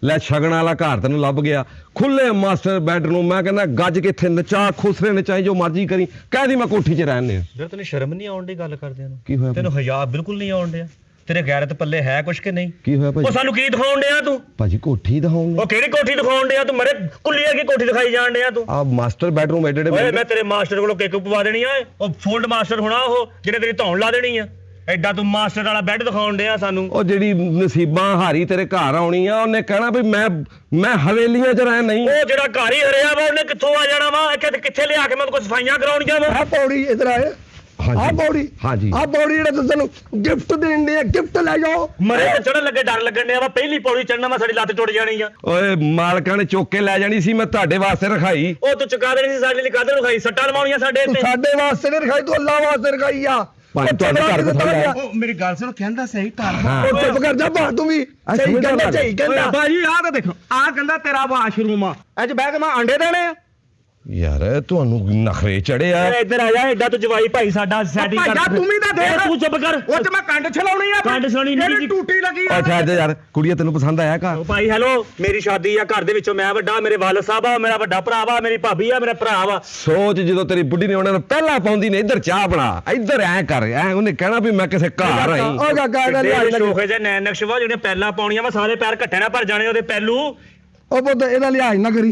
ਲੈ ਸ਼ਗਨ ਵਾਲਾ ਘਰ ਤੈਨੂੰ ਲੱਭ ਗਿਆ, ਖੁੱਲੇ ਮਾਸਟਰ ਬੈਡਰੂਮ। ਮੈਂ ਕਹਿੰਦਾ ਗੱਜ ਕੇ ਇੱਥੇ ਨਚਾ, ਖੁਸਰੇ ਨਚਾਈ, ਜੋ ਮਰਜ਼ੀ ਕਰੀ, ਕਹਿ ਦੀ ਮੈਂ ਕੋਠੀ 'ਚ ਰਹਿਣੇ ਆ। ਯਾਰ ਤੈਨੂੰ ਸ਼ਰਮ ਨਹੀਂ ਆਉਣ ਦੀ ਗੱਲ ਕਰਦਿਆਂ ਨੂੰ? ਕੀ ਹੋਇਆ? ਤੈਨੂੰ ਹਯਾ ਬਿਲਕੁਲ ਨਹੀਂ ਆਉਣ ਡਿਆ? ਤੇਰੇ ਗੈਰਤ ਪੱਲੇ ਹੈ ਕੁਛ ਕਿ ਨਹੀਂ? ਕੀ ਹੋਇਆ ਭਾਜੀ? ਉਹ ਸਾਨੂੰ ਕੀ ਦਿਖਾਉਣ ਡਿਆ ਤੂੰ? ਭਾਜੀ ਕੋਠੀ ਦਿਖਾਉਂਗੇ। ਉਹ ਕਿਹੜੀ ਕੋਠੀ ਦਿਖਾਉਣ ਡਿਆ ਤੂੰ? ਮਰੇ ਕੁੱਲੀਆਂ ਕੀ ਕੋਠੀ ਦਿਖਾਈ ਜਾਣ ਡਿਆ ਤੂੰ? ਆ ਮਾਸਟਰ ਬੈਡਰੂਮ ਐਡੇ ਓਏ ਮੈਂ ਤੇਰੇ ਮਾਸਟਰ ਕੋਲੋਂ ਕਿੱਕ ਪਵਾ ਦੇਣੀ ਆ। ਉਹ ਫੋਲਡ ਮਾਸਟਰ ਹੋਣਾ ਉਹ, ਜਿਹਨੇ ਤੇਰੀ ਧੌਣ ਲਾ ਦੇਣੀ ਆ। ਐਡਾ ਤੂੰ ਮਾਸਟਰ ਵਾਲਾ ਬੈੱਡ ਦਿਖਾਉਣ ਡਿਆ ਸਾਨੂੰ। ਉਹ ਜਿਹੜੀ ਨਸੀਬਾਂ ਹਾਰੀ ਤੇਰੇ ਘਰ ਆਉਣੀ ਆ, ਉਹਨੇ ਕਹਿਣਾ ਵੀ ਮੈਂ ਹਵੇਲੀਆਂ 'ਚ ਰਹਿ ਨਹੀਂ। ਉਹ ਜਿਹੜਾ ਘਰ ਹੀ ਹਰਿਆ ਵਾ ਉਹਨੇ ਕਿੱਥੋਂ ਆ ਜਾਣਾ ਵਾ? ਕਿੱਥੇ ਲਿਆ ਕੇ ਮੈਂ ਕੋਈ ਸਫਾਈਆਂ ਕਰਾਉਣੀਆਂ ਵਾ? ਆ ਪੌੜੀ ਇਧਰ ਆਏ। ਆ ਪੌੜੀ, ਹਾਂਜੀ ਆ ਪੌੜੀ ਜਿਹੜਾ ਤੈਨੂੰ ਗਿਫਟ ਦੇਣ ਦੇ, ਗਿਫਟ ਲੈ ਜਾਓ। ਮਰੇ ਤੇ ਚੜਨ ਲੱਗੇ ਡਰ ਲੱਗਣ ਡਿਆ ਵਾ। ਪਹਿਲੀ ਪੌੜੀ ਚੜਨਾ ਵਾ ਸਾਡੀ ਲੱਤ ਟੁੱਟ ਜਾਣੀ ਆ। ਓਏ ਮਾਲਕਾਂ ਨੇ ਚੁੱਕ ਕੇ ਲੈ ਜਾਣੀ ਸੀ, ਮੈਂ ਤੁਹਾਡੇ ਵਾਸਤੇ ਰਖਾਈ। ਉਹ ਤੂੰ ਚੁਕਾ ਦੇਣੀ ਸੀ ਸਾਡੇ ਲਈ, ਕਾਹਦੇ ਨੂੰ ਖਾਈ? ਸੱਟਾਂ ਲਵਾਉਣੀਆਂ ਸਾਡੇ ਤੂੰ ਇੱਥੇ। ਸਾਡੇ ਵਾਸਤੇ ਨਹੀਂ ਰਖਾਈ, ਤੂੰ ਅੱਲਾ ਵਾਸਤੇ ਰਖਾਈ ਆ। ਭਾਈ ਤੁਹਾਡੇ ਘਰ ਦੇ ਥੱਲੇ ਆ। ਉਹ ਮੇਰੀ ਗੱਲ ਸੁਣ, ਕਹਿੰਦਾ ਸਹੀ ਘਰ ਉਹ ਚੁੱਪ ਕਰ ਜਾ ਭਾ, ਤੂੰ ਵੀ ਸਹੀ ਕਹਿੰਦਾ, ਸਹੀ ਕਹਿੰਦਾ। ਭਾਜੀ ਆਹ ਤਾਂ ਦੇਖੋ, ਆਹ ਕਹਿੰਦਾ ਤੇਰਾ ਵਾਸ਼ਰੂਮ ਆ, ਅੱਜ ਬਹਿ ਕੇ ਮੈਂ ਅੰਡੇ ਦੇਣੇ ਆ। ਯਾਰ ਤੁਹਾਨੂੰ ਨਖਰੇ ਚੜੇ ਆ। ਇੱਧਰ ਆ ਜਾ, ਐਡਾ ਤੂੰ ਜਵਾਈ ਭਾਈ ਸਾਡਾ ਸੈਟਿੰਗ ਭਾਈਆ ਤੂੰ ਵੀ ਤਾਂ ਦੇਖ, ਤੂੰ ਚੁੱਪ ਕਰ। ਉਹ ਚ ਮੈਂ ਕੰਡ ਛਲਾਉਣੀ ਆ। ਕੰਡ ਛਲਾਉਣੀ ਨਹੀਂ ਇਹਦੀ ਟੂਟੀ ਲੱਗੀ ਆ। ਉਹ ਠਹਿਰ ਜਾ ਯਾਰ, ਕੁੜੀਏ ਤੈਨੂੰ ਪਸੰਦ ਆਇਆ ਘਰ? ਉਹ ਭਾਈ ਹੈਲੋ, ਮੇਰੀ ਸ਼ਾਦੀ ਆ, ਘਰ ਦੇ ਵਿੱਚੋਂ ਮੈਂ ਵੱਡਾ, ਮੇਰੇ ਵਾਲਦ ਸਾਹਿਬ ਆ, ਮੇਰਾ ਵੱਡਾ ਭਰਾ ਵਾ, ਮੇਰੀ ਭਾਬੀ ਆ, ਮੇਰਾ ਭਰਾ ਵਾ। ਸੋਚ ਜਦੋਂ ਤੇਰੀ ਬੁੱਢੀ ਨੇ ਉਹਨਾਂ ਨੂੰ ਪਹਿਲਾਂ ਪਾਉਂਦੀ ਨੇ, ਇੱਧਰ ਚਾਹ ਬਣਾ, ਇੱਧਰ ਐ ਕਰ, ਐ ਉਹਨੇ ਕਹਿਣਾ ਵੀ ਮੈਂ ਕਿਸੇ ਘਰ ਆਈ। ਉਹ ਗਾਗਾ ਇਹਦਾ ਲਿਆ ਸ਼ੋਖੇ ਜੇ ਨੈਣ ਨਕਸ਼ਵਾ ਜਿਹੜੀਆਂ ਪਹਿਲਾਂ ਪਾਉਣੀਆਂ ਵਾ, ਸਾਰੇ ਪੈਰ ਘੱਟੇ ਨਾ ਭਰ ਜਾਣੇ ਉਹਦੇ ਪਹਿਲੂ। ਉਹ ਪੁੱਤ ਇਹਦਾ ਲਿਹਾਜ਼ ਨਾ ਕਰੀ।